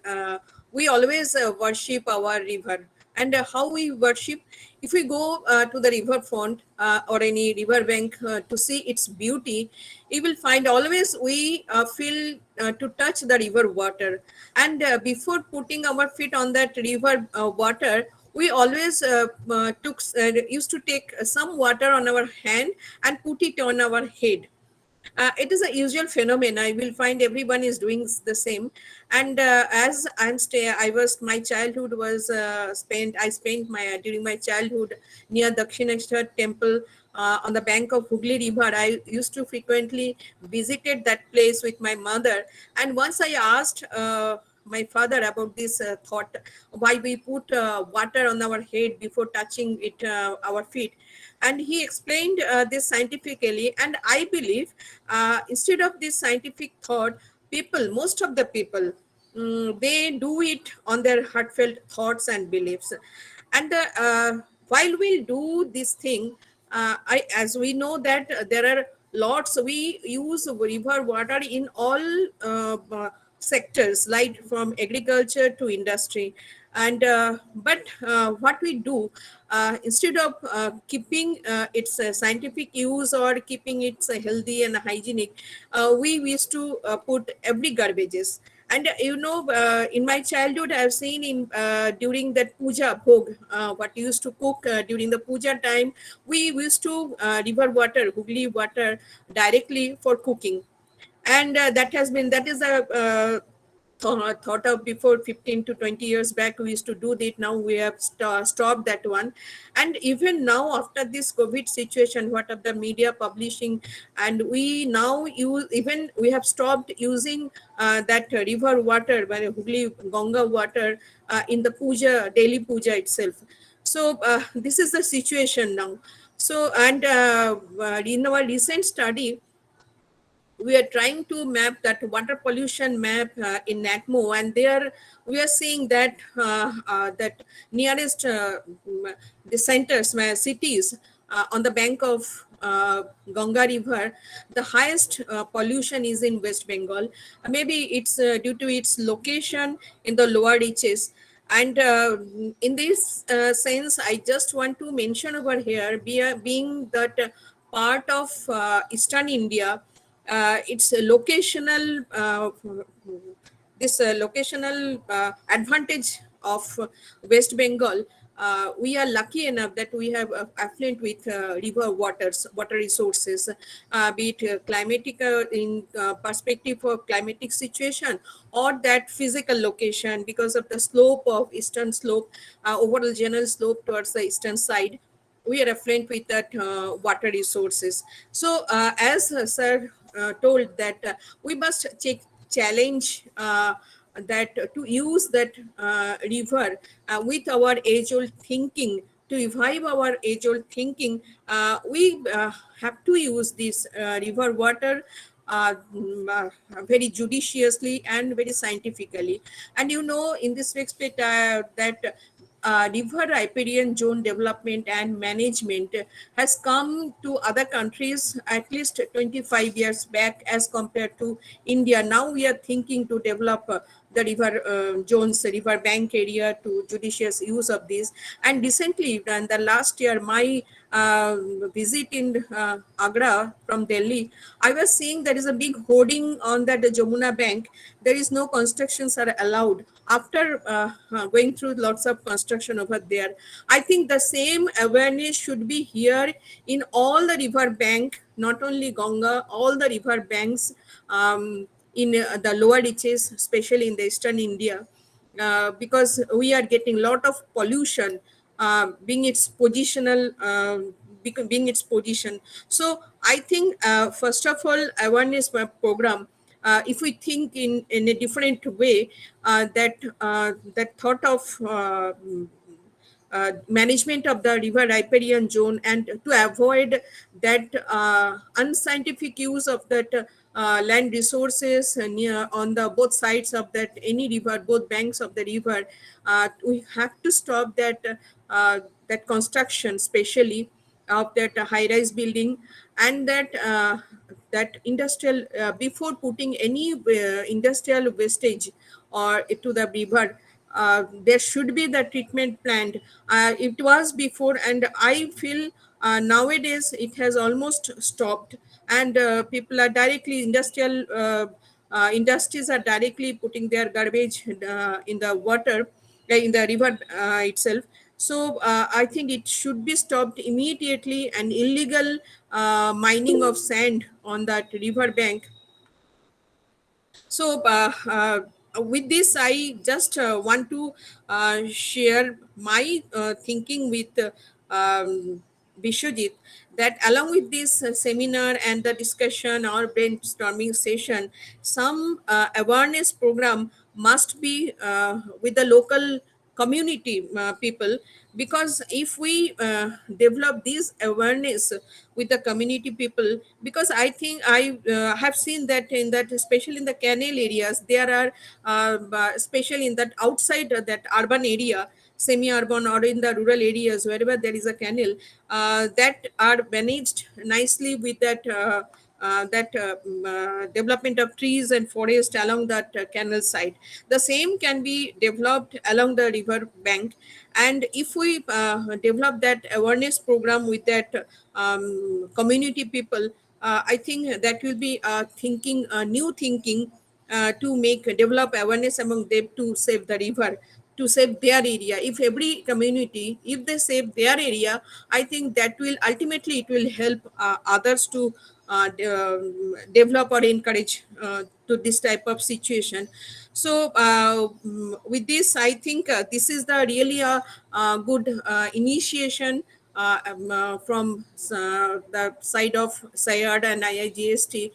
we always worship our river. And how we worship, if we go to the river front or any river bank to see its beauty, you will find always we feel to touch the river water. And before putting our feet on that river water, we always used to take some water on our hand and put it on our head. It is a usual phenomenon. I will find everyone is doing the same. And as my childhood was spent. I spent my during my childhood near Dakshineshwar temple on the bank of Hooghly River. I used to frequently visited that place with my mother. And once I asked my father about this thought, why we put water on our head before touching it our feet, and he explained this scientifically. And I believe instead of this scientific thought, most of the people, they do it on their heartfelt thoughts and beliefs. And while we do this thing, as we know that there are lots, we use river water in all sectors, like from agriculture to industry. And but what we do, instead of keeping its scientific use or keeping it healthy and hygienic, we used to put every garbages. And in my childhood, I've seen during that puja bhog, what used to cook during the puja time, we used to river water, Hooghly water, directly for cooking. And that is a thought of before 15 to 20 years back. We used to do that. Now we have stopped that one. And even now, after this COVID situation, what of the media publishing, and we now use, even we have stopped using that river water, Hooghly Ganga water, in the puja, daily puja itself. So this is the situation now. So, and in our recent study, we are trying to map that water pollution map in NACMO, and there we are seeing that that nearest the centers, cities on the bank of Ganga River, the highest pollution is in West Bengal. Maybe it's due to its location in the lower reaches. And in this sense, I just want to mention over here, being that part of Eastern India, it's a locational locational advantage of West Bengal. We are lucky enough that we have affluent with river water resources, be it climatic in perspective of climatic situation, or that physical location because of the slope of eastern slope, overall general slope towards the eastern side. We are affluent with that water resources. So as sir told, that we must challenge that to use that river with our age-old thinking, to revive our age-old thinking. We have to use this river water very judiciously and very scientifically. And in this respect, that river riparian zone development and management has come to other countries at least 25 years back as compared to India. Now we are thinking to develop the river Jones river bank area to judicious use of this. And recently, in the last year, my visit in Agra from Delhi, I was seeing there is a big hoarding on that Jamuna bank. There is no constructions are allowed. After going through lots of construction over there, I think the same awareness should be here in all the river bank, not only Ganga, all the river banks in the lower reaches, especially in the eastern India, because we are getting a lot of pollution, being its positional, being its position. So I think first of all, awareness program. If we think in a different way, that thought of management of the river riparian zone, and to avoid that unscientific use of that land resources near on the both sides of that any river, both banks of the river, we have to stop that that construction, especially of that high-rise building, and that industrial before putting any industrial wastage or to the river, there should be the treatment plant. It was before, and I feel nowadays it has almost stopped, and people are directly industries are directly putting their garbage in the water, in the river itself. So I think it should be stopped immediately, and illegal mining of sand on that river bank. So with this, I just want to share my thinking with Bishwajit, that along with this seminar and the discussion or brainstorming session, some awareness program must be with the local community people, because if we develop this awareness with the community people, because I think I have seen that in that, especially in the canal areas, there are especially in that outside that urban area, semi-urban or in the rural areas, wherever there is a canal, that are managed nicely with that development of trees and forest along that canal side. The same can be developed along the river bank, and if we develop that awareness program with that community people, I think that will be thinking new thinking to develop awareness among them to save the river, to save their area. If every community, if they save their area, I think that will ultimately it will help others to develop or encourage to this type of situation. So with this, I think this is the really a good initiation from the side of SIAD and IIGST.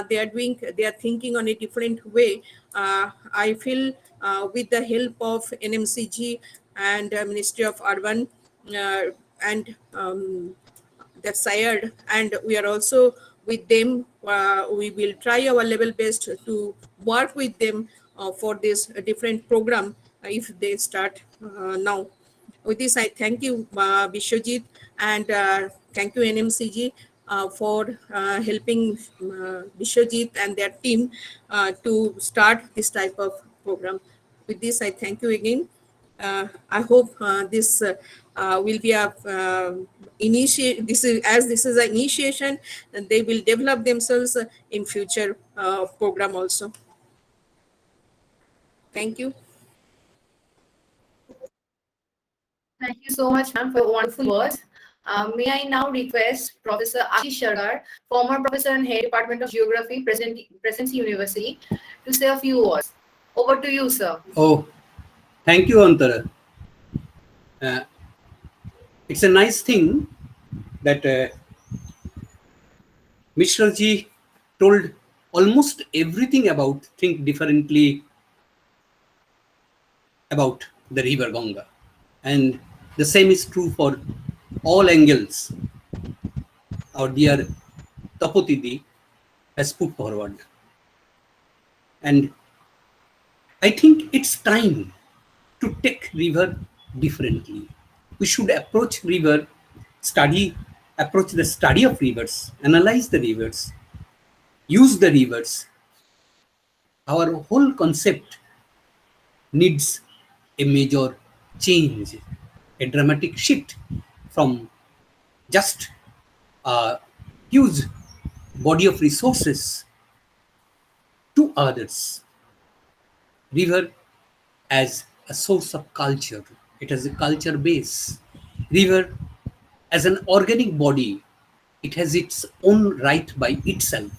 They are thinking on a different way. I feel with the help of NMCG and Ministry of Urban and that SIAD, and we are also with them. We will try our level best to work with them for this different program if they start now. With this, I thank you, Bishwajit, and thank you, NMCG, for helping Bishwajit and their team to start this type of program. With this, I thank you again. I hope this will be a this is an initiation, and they will develop themselves in future program also. Thank you. Thank you so much, ma'am, for your wonderful words. May I now request Professor Ashish Sarkar, former professor and head Department of Geography, Presidency University, to say a few words. Over to you, sir. Oh, thank you, Antara. It's a nice thing that Mishra ji told almost everything about think differently about the river Ganga. And the same is true for all angles our dear Tapotidi has put forward. And I think it's time to take river differently. We should approach the study of rivers, analyze the rivers, use the rivers. Our whole concept needs a major change, a dramatic shift from just a huge body of resources to others. River as a source of culture. It has a culture base. River as an organic body, it has its own right by itself.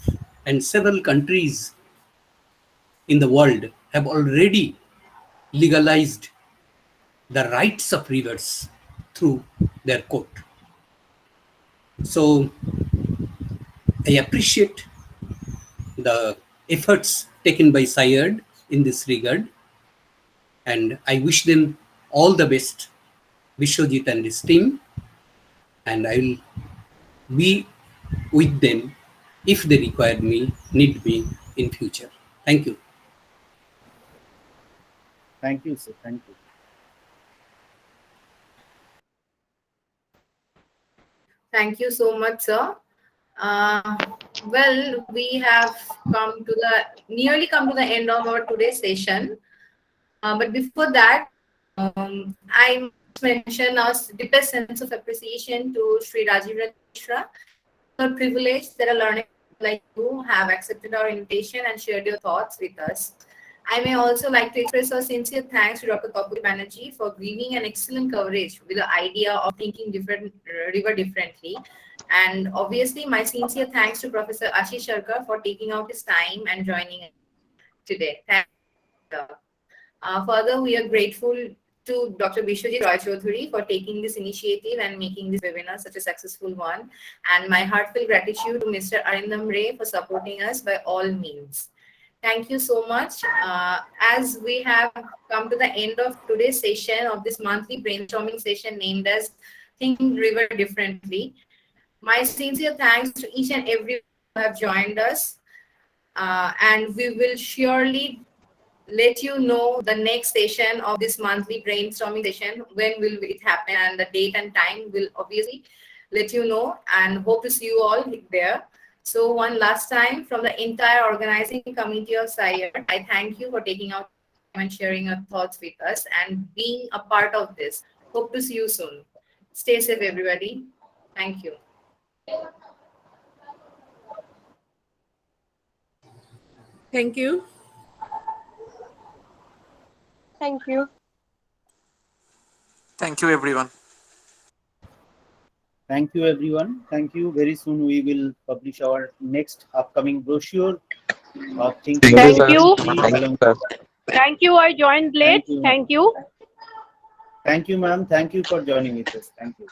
And several countries in the world have already legalized the rights of rivers through their code. So I appreciate the efforts taken by SIAD in this regard, and I wish them all the best, Vishwajit and his team, and I will be with them if they require me, need me in future. Thank you. Thank you, sir. Thank you. Thank you so much, sir. Well, we have nearly come to the end of our today's session. But before that, I must mention our deepest sense of appreciation to Sri Rajiv Mishra. It's a privilege that a learner like you have accepted our invitation and shared your thoughts with us. I may also like to express our sincere thanks to Dr. Kapil Banerjee for giving an excellent coverage with the idea of thinking river differently. And obviously, my sincere thanks to Professor Ashish Sarkar for taking out his time and joining us today. Thank you. Further, we are grateful to Dr. Vishwajit Roy Chaudhary for taking this initiative and making this webinar such a successful one. And my heartfelt gratitude to Mr. Arindam Ray for supporting us by all means. Thank you so much. As we have come to the end of today's session of this monthly brainstorming session named as Think River Differently, my sincere thanks to each and every who have joined us. And we will surely let you know the next session of this monthly brainstorming session, when will it happen, and the date and time will obviously let you know, and hope to see you all there. So one last time, from the entire organizing committee of SIAD, I thank you for taking out time and sharing your thoughts with us and being a part of this. Hope to see you soon. Stay safe, everybody. Thank you. Thank you. Thank you. Thank you, everyone. Thank you, everyone. Thank you. Very soon we will publish our next upcoming brochure of Think Thank River you. Differently. Thank you. I joined late. Thank you. Thank you. Thank you, ma'am. Thank you for joining with us. Thank you.